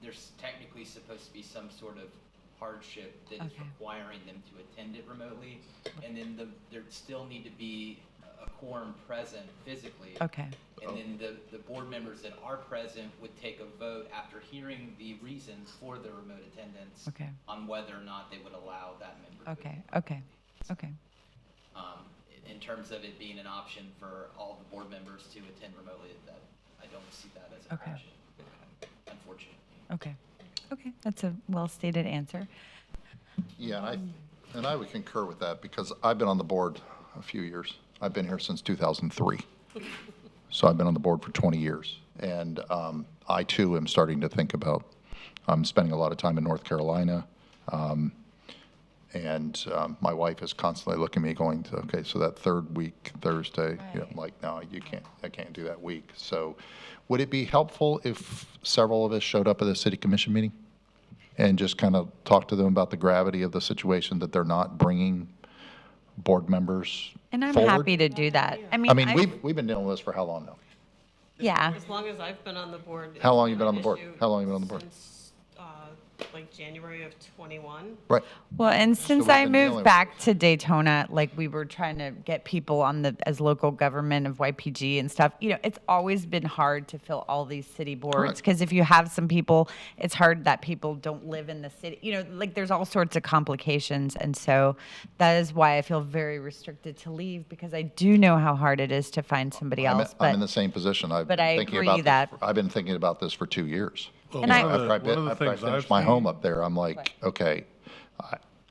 there's technically supposed to be some sort of hardship that is Okay. requiring them to attend it remotely. And then there still need to be a quorum present physically. Okay, And then the board members that are present would take a vote after hearing the reasons for the remote attendance Okay. on whether or not they would allow that member. to okay, okay, okay. In terms of it being an option for all the board members to attend remotely, that I don't see that as an Okay. option, unfortunately. Okay, okay, that's a well-stated answer. Yeah, and I would concur with that because I've been on the board a few years. I've been here since 2003. So I've been on the board for 20 years. And I too am starting to think about, I'm spending a lot of time in North Carolina. And my wife is constantly looking at me going to, okay, so that third week, Thursday, you know, I'm like, no, I can't do that week. So would it be helpful if several of us showed up at the city commission meeting and just kind of talked to them about the gravity of the situation, that they're not bringing board members And I'm forward? happy to do that. I mean, I- we've been dealing with this for how long now? Yeah, As long as I've been on the board. How long it's you been on the an board? issue How long you been on the board? Since, like January of '21. Right. well, and since we've I been dealing moved with back to Daytona, like we were trying to get people on as local government of YPG and stuff, you know, it's always been hard to fill all these city boards. Correct. Because if you have some people, it's hard that people don't live in the city, you know, like there's all sorts of complications. And so that is why I feel very restricted to leave, because I do know how hard it is to find somebody else. I'm in But the same position. I've but been I thinking agree about this that- I've been thinking about this for 2 years. Well, And I- one of the After I things finished I've my home seen- up there, I'm like, okay,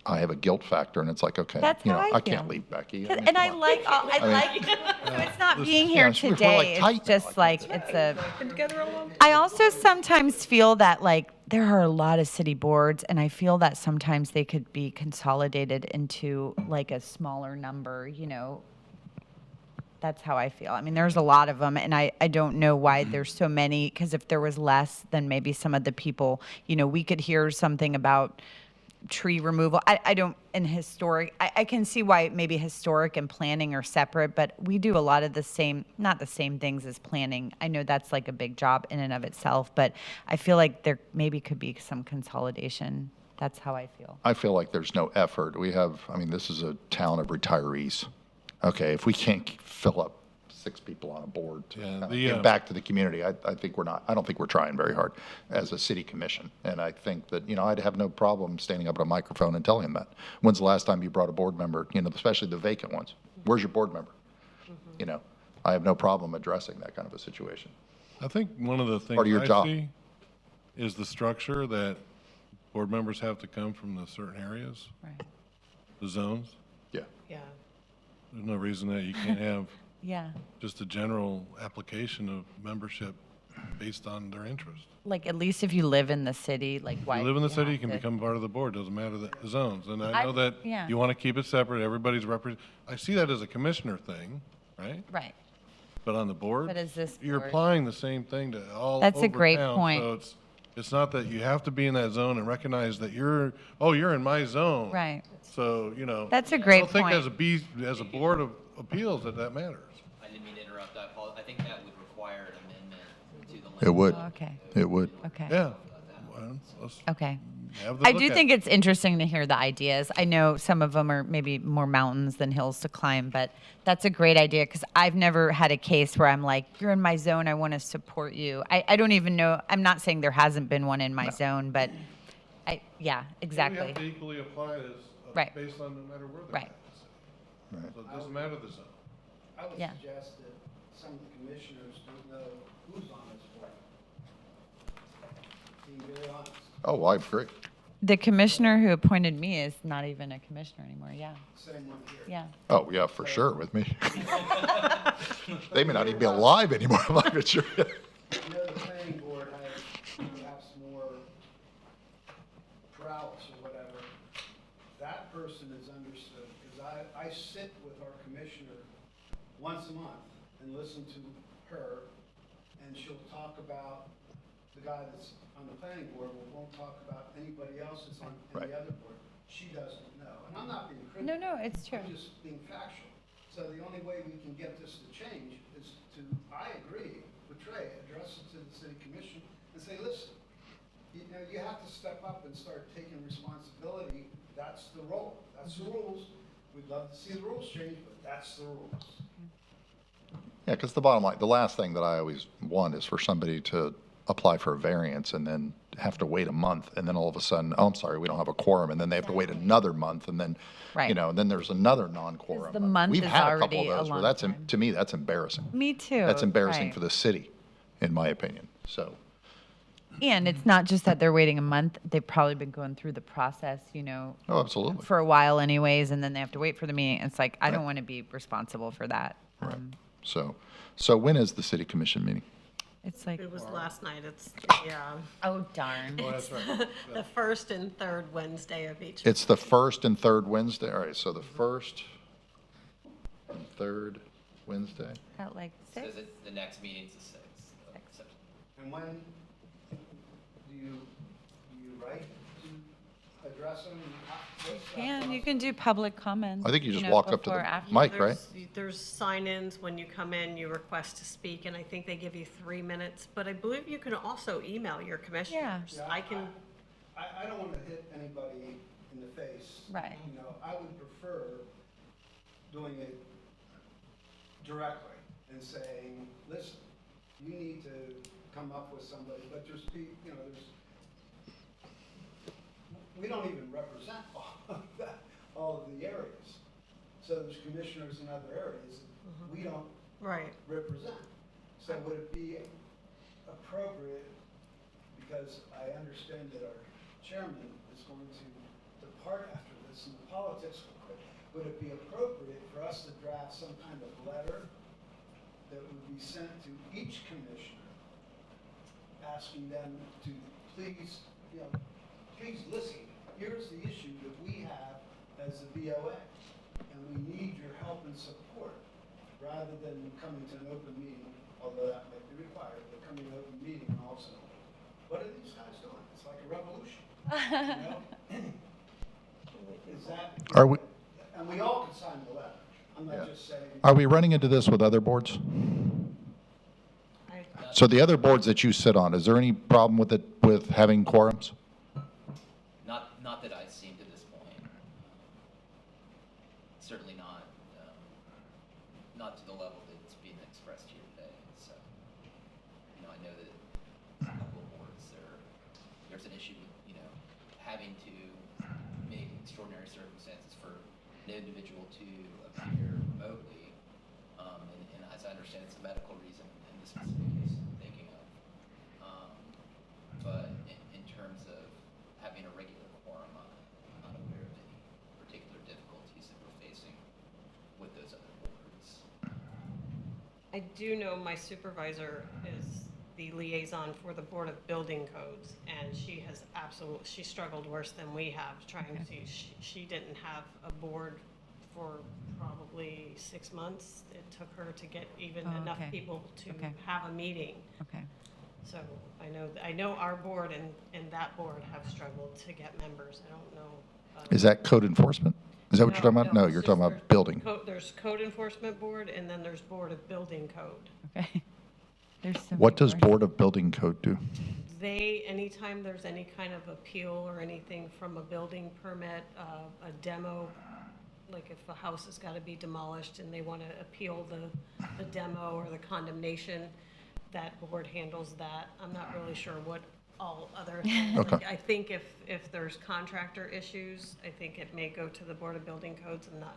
I have a guilt factor, and it's like, okay, That's you how know, I I can't feel. leave Becky. 'Cause- mean, and come I on. like, so it's not being here yeah, we're like today, tight it's now, just like, like it's a. I also sometimes feel that like, there are a lot of city boards, and I feel that sometimes they could be consolidated into like a smaller number, you know. That's how I feel. I mean, there's a lot of them, and I don't know why there's so many, because if there was less, then maybe some of the people, you know, we could hear something about tree removal. I don't, and historic, I can see why maybe historic and planning are separate, but we do a lot of the same, not the same things as planning. I know that's like a big job in and of itself, but I feel like there maybe could be some consolidation. That's how I feel. I feel like there's no effort. We have, I mean, this is a town of retirees. Okay, if we can't fill up 6 people on a board to Yeah, kind of the, give back to the community, I think we're not, I don't think we're trying very hard as a city commission. And I think that, you know, I'd have no problem standing up at a microphone and telling them that. When's the last time you brought a board member, you know, especially the vacant ones? Where's your board member? You know, I have no problem addressing that kind of a situation. I think one of the Part of your things I job. see is the structure that board members have to come from the certain areas, Right. the zones. Yeah. Yeah. There's no reason that you can't have Yeah. just a general application of membership based on their interest. Like, at least if you live in the city, like, why? You live in the city, you have can to- become part of the board, doesn't matter the zones. And I know that yeah. you want to keep it separate, everybody's I see that as a commissioner thing, right? Right. But on the board, But is this you're board- applying the same thing to all That's a over great town. point. So it's not that you have to be in that zone and recognize that you're in my zone. Right. So, you know. That's a great I don't think point. as a board of appeals that matters. I didn't mean to interrupt, I think that would require an amendment to the language. It would. Oh, okay. It would. Okay. Yeah. Well, let's Okay. have the I look do at think it. it's interesting to hear the ideas. I know some of them are maybe more mountains than hills to climb, but that's a great idea because I've never had a case where I'm like, you're in my zone, I want to support you. I don't even know, I'm not saying there hasn't been one in my zone, but yeah, We exactly. have to equally apply this Right. based on no matter where they're Right. at. So it doesn't matter the zone. I would Yeah. suggest that some of the commissioners don't know who's on this board. Being very honest, Oh, I agree. The commissioner who appointed me is not even a commissioner anymore, yeah, same one here. yeah. Oh, yeah, for sure, with me. They may not even be alive anymore, I'm not even sure. You know, the planning board has perhaps more prowess or whatever. That person is understood, because I sit with our commissioner once a month and listen to her, and she'll talk about the guy that's on the planning board, but won't talk about anybody else that's on any Right. other board. She doesn't know, and I'm not being critical. No, it's true. I'm just being factual. So the only way we can get this to change is to, I agree with Trey, address it to the city commission and say, listen, you know, you have to step up and start taking responsibility. That's the role. That's the rules. We'd love to see the rules change, but that's the rules. Yeah, because the bottom line, the last thing that I always want is for somebody to apply for a variance and then have to wait a month, and then all of a sudden, oh, I'm sorry, we don't have a quorum, and then they have to wait another month, and then, Right. you know, and then there's another non-quorum. the month We've is had a couple already of a those where long that's, time. to me, that's embarrassing. Me too. That's embarrassing right. for the city, in my opinion, so. And it's not just that they're waiting a month, they've probably been going through the process, you know, Oh, absolutely. for a while anyways, and then they have to wait for the meeting. It's like, I don't want to be responsible for that. Right. So when is the city commission meeting? It's like, It was last night, it's, yeah, oh darn. Oh, that's right. the first and third Wednesday of each. It's the first and third Wednesday, all right, so the first and third Wednesday? At like Says 6? it's the next meeting's the 6th of September. And when do you write to address them? You can do public comments. I think you just know, walk up to before, the after. mic, right? There's sign-ins when you come in, you request to speak, and I think they give you 3 minutes, but I believe you can also email your commissioners. Yeah, I can, I don't want to hit anybody in the face. Right. You know, I would prefer doing it directly and saying, listen, you need to come up with somebody, but there's, you know, we don't even represent all of the areas. So there's commissioners in other areas that we don't right. represent. So would it be appropriate, because I understand that our chairman is going to depart after this and the politics will quit, would it be appropriate for us to draft some kind of letter that would be sent to each commissioner, asking them to please, you know, please listen, here's the issue that we have as the BOA, and we need your help and support, rather than coming to an open meeting, although that might be required, but coming to an open meeting and also, what are these guys doing? It's like a revolution, you know? Is that? Are we, And we all can sign the letter. I'm not just saying. are we running into this with other boards? I- So the other boards that you sit on, is there any problem with it, with having quorums? Not that I've seen to this point. Certainly not to the level that's being expressed here today. So, I know that a couple of boards, there's an issue with, having to make extraordinary circumstances for an individual to appear remotely. And as I understand, it's a medical reason in the specific case I'm thinking of. But in terms of having a regular quorum, I'm not aware of any particular difficulties that we're facing with those other boards. I do know my supervisor is the liaison for the Board of Building Codes, and she has she struggled worse than we have trying to, she didn't have a board for probably 6 months. It took her to get even Oh, enough okay. people to Okay. have a meeting. Okay. So I know our board and that board have struggled to get members. I don't know. Is that code enforcement? Is that what you're talking about? No, it's you're just talking about building. There's Code Enforcement Board, and then there's Board of Building Code. Okay. There's so What many does boards. Board of Building Code do? Anytime there's any kind of appeal or anything from a building permit, a demo, like if a house has got to be demolished and they want to appeal the demo or the condemnation, that board handles that. I'm not really sure what all other things. Okay. Like, I think if there's contractor issues, I think it may go to the Board of Building Codes and not.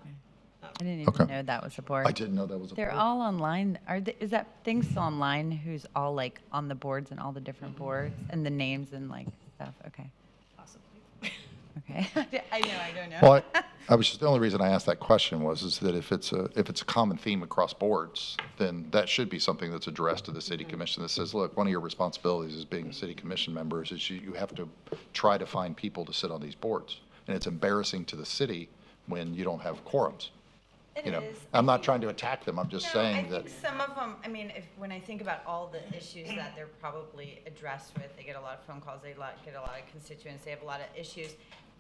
I didn't Okay. even know that was a board. I didn't know that was a They're board. all online. Is that thing still online? Who's all like on the boards and all the different boards and the names and like stuff? Okay. Possibly. Okay. I know. I don't know. Well, I was just, the only reason I asked that question is that if it's a common theme across boards, then that should be something that's addressed to the city commission that says, look, one of your responsibilities as being a city commission member is you have to try to find people to sit on these boards. And it's embarrassing to the city when you don't have quorums. It You know, is. I'm not trying to attack them, I'm just saying I that, think some of them, I mean, when I think about all the issues that they're probably addressed with, they get a lot of phone calls, get a lot of constituents, they have a lot of issues.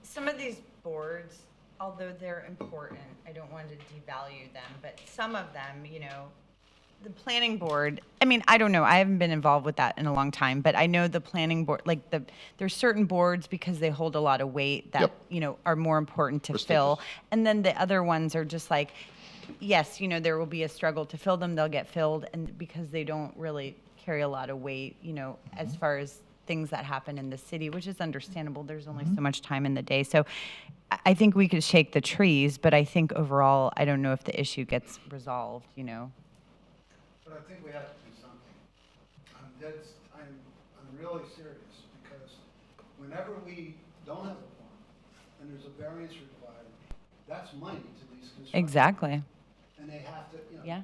Some of these boards, although they're important, I don't want to devalue them, but some of them, the planning board, I mean, I don't know, I haven't been involved with that in a long time, but I know the planning board, like there's certain boards because they hold a lot of weight that, Yep. are more important to fill. Prestigious. And then the other ones are just like, yes, there will be a struggle to fill them, they'll get filled, and because they don't really carry a lot of weight, as far as things that happen in the city, which is understandable, there's only so much time in the day. So I think we could shake the trees, but I think overall, I don't know if the issue gets resolved, But I think we have to do something. I'm really serious, because whenever we don't have a quorum, and there's a variance required, that's money to these construction. Exactly. And they have to, Yeah.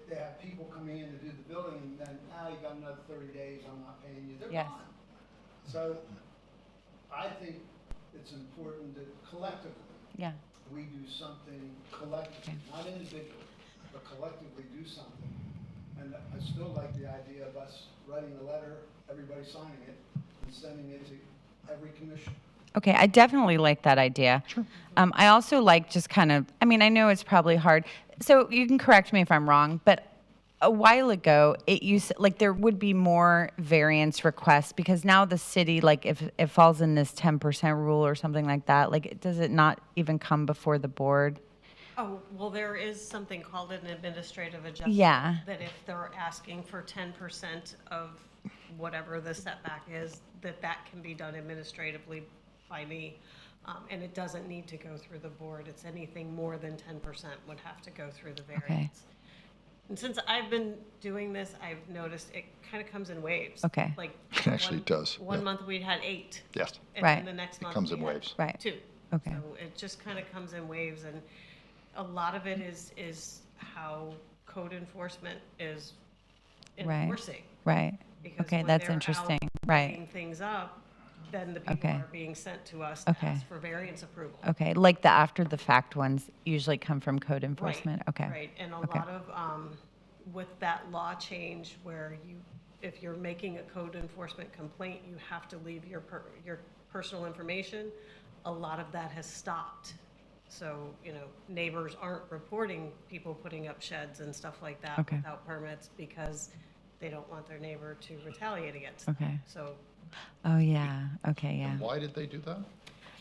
they have people coming in to do the building, and then, you got another 30 days, I'm not paying you, they're Yes. gone. So I think it's important that collectively, Yeah. we do something collectively, not individually, but collectively do something. And I still like the idea of us writing a letter, everybody signing it, and sending it to every commission. Okay, I definitely like that idea. Sure. I also like just kind of, I mean, I know it's probably hard. So you can correct me if I'm wrong, but a while ago, it used, like, there would be more variance requests because now the city, like, if it falls in this 10% rule or something like that, like, does it not even come before the board? Oh, well, there is something called an administrative adjustment. Yeah. That if they're asking for 10% of whatever the setback is, that can be done administratively by me. And it doesn't need to go through the board. It's anything more than 10% would have to go through the variance. And since I've been doing this, I've noticed it kind of comes in waves. Okay. Like. Actually, it does, One yeah. month we had 8. yes. And Right. then the next It month. comes we in had waves. Right. 2. Okay. So it just kind of comes in waves, and a lot of it is how code enforcement is Right. enforcing. Right. Because Okay, when that's they're out interesting. writing Right. things up, then the people Okay. are being sent to us to Okay. ask for variance approval. Okay, like the after the fact ones usually come from code enforcement? Okay. Right, and a Okay. lot of, with that law change where if you're making a code enforcement complaint, you have to leave your personal information, a lot of that has stopped So, you know, neighbors aren't reporting people putting up sheds and stuff like that Okay. without permits because they don't want their neighbor to retaliate against them. Okay. So Oh, yeah, okay, yeah. Why did they do that?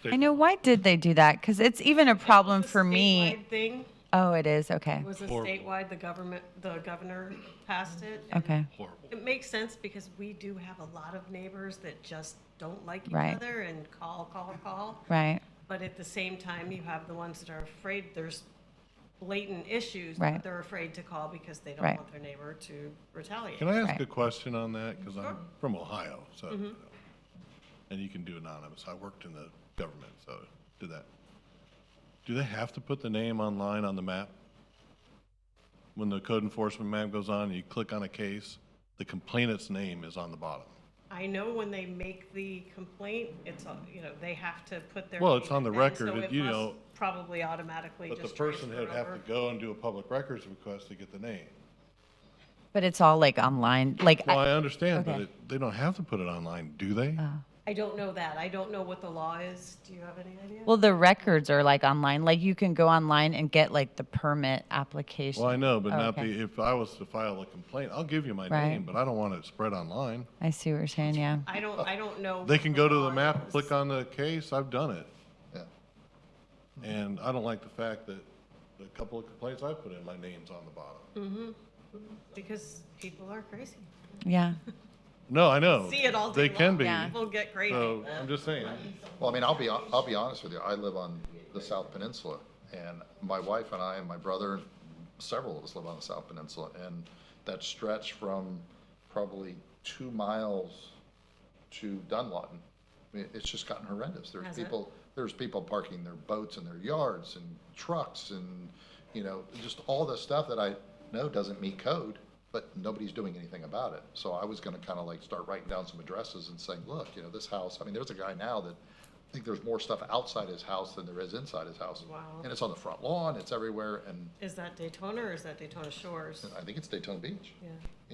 I know, why did they do that? Because it's even a problem it's a for me. statewide thing. Oh, it is, okay, It was a statewide, the governor passed it. and okay, It makes sense because we do have a lot of neighbors that just don't like each Right. other and call. right, But at the same time, you have the ones that are afraid there's blatant issues, Right. but they're afraid to call because they don't Right. want their neighbor to retaliate. Can I ask Right. a question on that? Because I'm from Ohio, so, and you can do anonymous. I worked in the government, so did that. Do they have to put the name online on the map? When the code enforcement map goes on, and you click on a case, the complainant's name is on the bottom. I know when they make the complaint, it's, you know, they have to put their. Well, it's name on the in, so record, it you must know, Probably automatically But the just person transfer would have over. to go and do a public records request to get the name. but it's all like online, like, Well, I understand, but okay. they don't have to put it online, do they? I don't know that. I don't know what the law is. Do you have any idea? well, the records are like online, like you can go online and get like the permit application. Well, I know, but Oh, not okay. the, if I was to file a complaint, I'll give you my Right. name, but I don't want it spread online. I see what you're saying, yeah. I don't know. They can go to the law map, is. click on the case, I've done it. Yeah. And I don't like the fact that the couple of complaints I put in, my name's on the bottom. Because people are crazy. Yeah, No, I know. See it all day They can long. be. Yeah. People get crazy. So I'm just saying. Well, I mean, I'll be honest with you. I live on the South Peninsula, and my wife and I and my brother, several of us live on the South Peninsula, and that stretch from probably 2 miles to Dunlawton, I mean, it's just gotten horrendous. Has it? There's people parking their boats in their yards and trucks and, you know, just all the stuff that I know doesn't meet code, but nobody's doing anything about it. So I was gonna kind of like start writing down some addresses and saying, look, you know, this house, I mean, there's a guy now that, I think there's more stuff outside his house than there is inside his house. Wow. And it's on the front lawn, it's everywhere, and Is that Daytona or is that Daytona Shores? I think it's Daytona Beach. Yeah.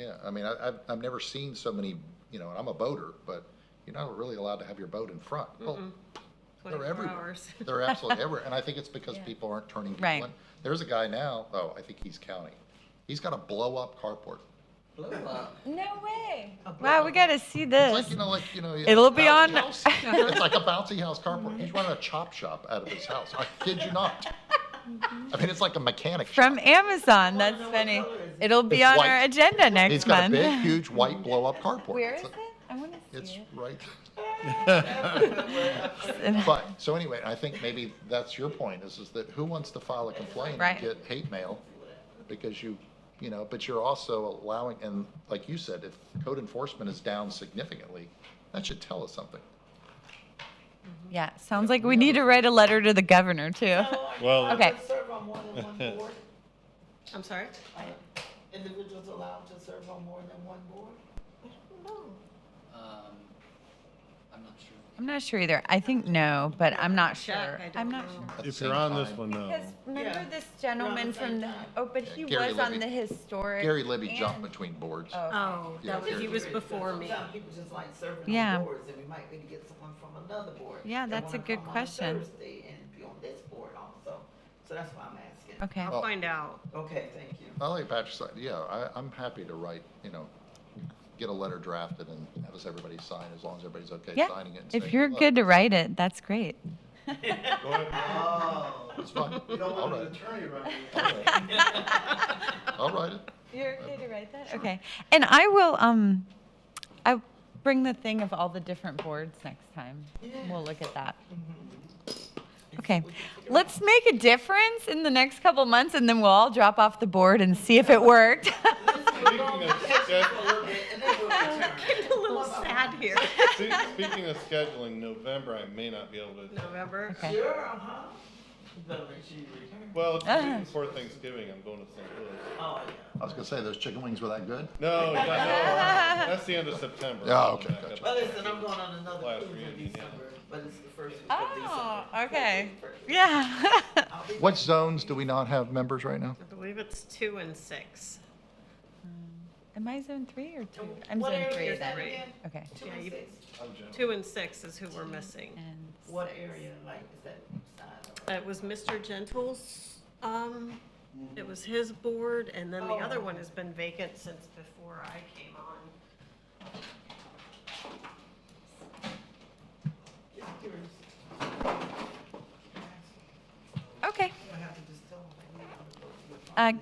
Yeah, I mean, I've never seen so many, you know, and I'm a boater, but you're not really allowed to have your boat in front. Well, they're 24 everywhere. hours. They're absolutely everywhere, and I think it's because people aren't turning people Right. in. There's a guy now, I think he's county. He's got a blow-up carport. no way. Wow, we gotta see It's this. like, you know, It'll be bouncy on- house. It's like a bouncy house carport. He's running a chop shop out of his house. I kid you not. I mean, it's like a mechanic shop. From Amazon, that's funny. It'll be It's on white. our agenda next He's got a month. big, huge, white blow-up carport. Where is it? I wanna see It's it. right. But, so anyway, I think maybe that's your point, is that who wants to file a complaint Right. and get hate mail? Because you know, but you're also allowing, and like you said, if code enforcement is down significantly, that should tell us something. Yeah, sounds like we need to write a letter to the governor too. Well, Okay. Serve on more than one board? I'm sorry? Are individuals allowed to serve on more than one board? I'm not sure. I'm not sure either. I think no, but I'm not Check, sure. I don't I'm not know. sure. At the if you're same on this time- one, no. Because remember Yeah. this gentleman from the, oh, but he Gary was on Libby. the historic. Gary Libby and- jumped between boards. Oh, Yeah, he was before me. Some people just like serving Yeah. on boards, and we might need to get someone from another board. Yeah, that that's a wanna good come on question. Thursday and be on this board also. So that's why I'm asking. Okay. I'll find out. Okay, thank you. I like Patrick's side, yeah, I'm happy to write, you know, get a letter drafted and have us everybody sign, as long as everybody's okay Yeah, signing it. and if saying, you're "Look, good to write it, that's great. It's fine. You don't I'll want an write it. attorney running. I'll write it. You're okay to write that? Okay. And I will, I'll bring the thing of all the different boards next time. We'll look at that. Okay, let's make a difference in the next couple months and then we'll all drop off the board and see if it worked. Speaking of schedule- Getting a little sad here. Speaking of scheduling, November, I may not be able to. November. Okay. Sure, uh-huh. You better make sure you return. Well, it's the week before Thanksgiving, I'm going to St. Louis. Oh, yeah. I was gonna say, those chicken wings were that good? No, that's the end of September. Yeah, I'm okay, back gotcha. up. Well, listen, I'm going on another Last cruise in reunion, yeah. December, but it's the first week of Oh, December. okay. Yeah. I'll be What zones do we not have members right now? I believe it's 2 and 6. Am I zone 3 or 2? I'm What zone area 3 is that then. again? Okay. Two Yeah, and you- six? 2 and 6 is who we're missing. And What area, like, is that side of? It was Mr. Gentle's, it was his board, and then the other one has been vacant since before I came on. Okay.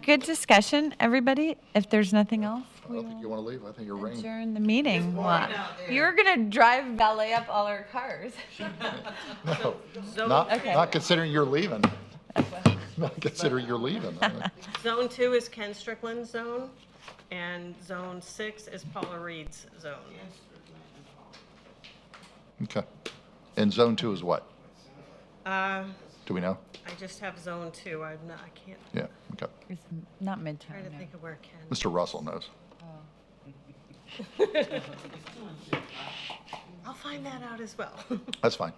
Good discussion, everybody. If there's nothing else, I don't think you want to leave. I think you're ringing. adjourn the meeting. Well, you're gonna drive valet up all our cars. No, Zone- not, Okay. not considering you're leaving. Not considering you're leaving. Zone 2 is Ken Strickland's zone, and Zone 6 is Paula Reed's zone. Okay. And zone 2 is what? Uh, Do we know? I just have Zone 2, I can't, Yeah, okay. It's not try to midterm. no. think of where Ken. Mr. Russell knows. I'll find that out as well. That's fine.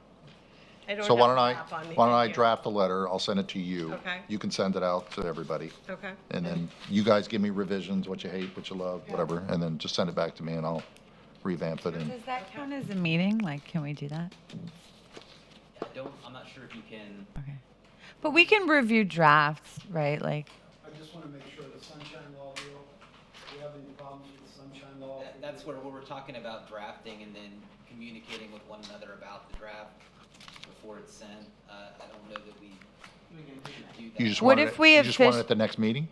I don't So why have don't the I, map on me why don't I here. draft a letter? I'll send it to you. Okay. You can send it out to everybody. Okay. And then you guys give me revisions, what you hate, what you love, whatever, and then just send it back to me and I'll revamp it and, Does that count as a meeting? Like, can we do that? I'm not sure if you can, Okay. But we can review drafts, right? Like, I just want to make sure the sunshine law deal, do you have any problems with the sunshine law? that's where we're talking about drafting and then communicating with one another about the draft before it's sent. I don't know that we should do that. you just What want if it, we you have just want it fish- at the next meeting?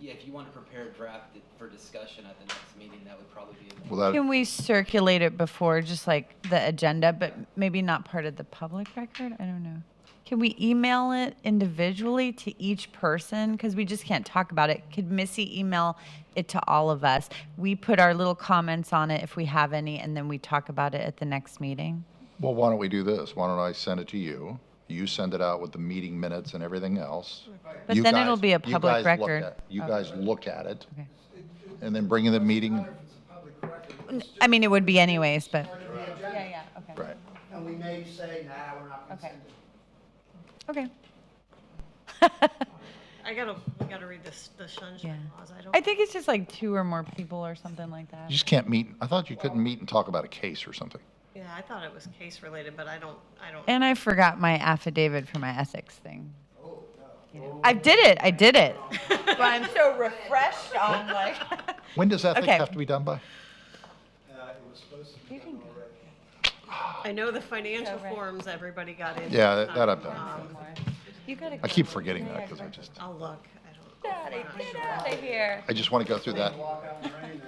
Yeah, if you want to prepare a draft for discussion at the next meeting, that would probably be a Will that, can we circulate it before, just like the agenda, but maybe not part of the public record? I don't know. Can we email it individually to each person? Because we just can't talk about it. Could Missy email it to all of us? We put our little comments on it if we have any, and then we talk about it at the next meeting. well, why don't we do this? Why don't I send it to you? You send it out with the meeting minutes and everything else. But You then guys- it'll be a you public guys look record. at- You guys look at it Okay. and then bring in the meeting, I mean, it would be anyways, but. Yeah, yeah, okay. right. And we may say, nah, we're not going to Okay. send it. Okay. We gotta read the sunshine Yeah. laws. I think it's just like 2 or more people or something like that. You just can't meet, I thought you couldn't meet and talk about a case or something. Yeah, I thought it was case related, but I don't. And I forgot my affidavit for my ethics thing. I did it. But I'm so refreshed on like. When does ethics Okay. have to be done by? It was supposed to be done already. I know the financial So, right. forms everybody got in. Yeah, that I've done. You gotta. I keep forgetting that because I just, I'll look. I don't. Get out of here. I just want to go through that. Walk out in the rain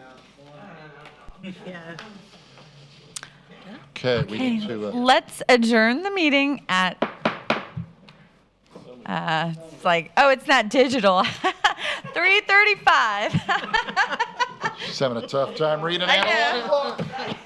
now. Yeah. Okay, we need to, Let's adjourn the meeting at. It's like, oh, it's not digital. 3:35. she's having a tough time reading I analog know. clock.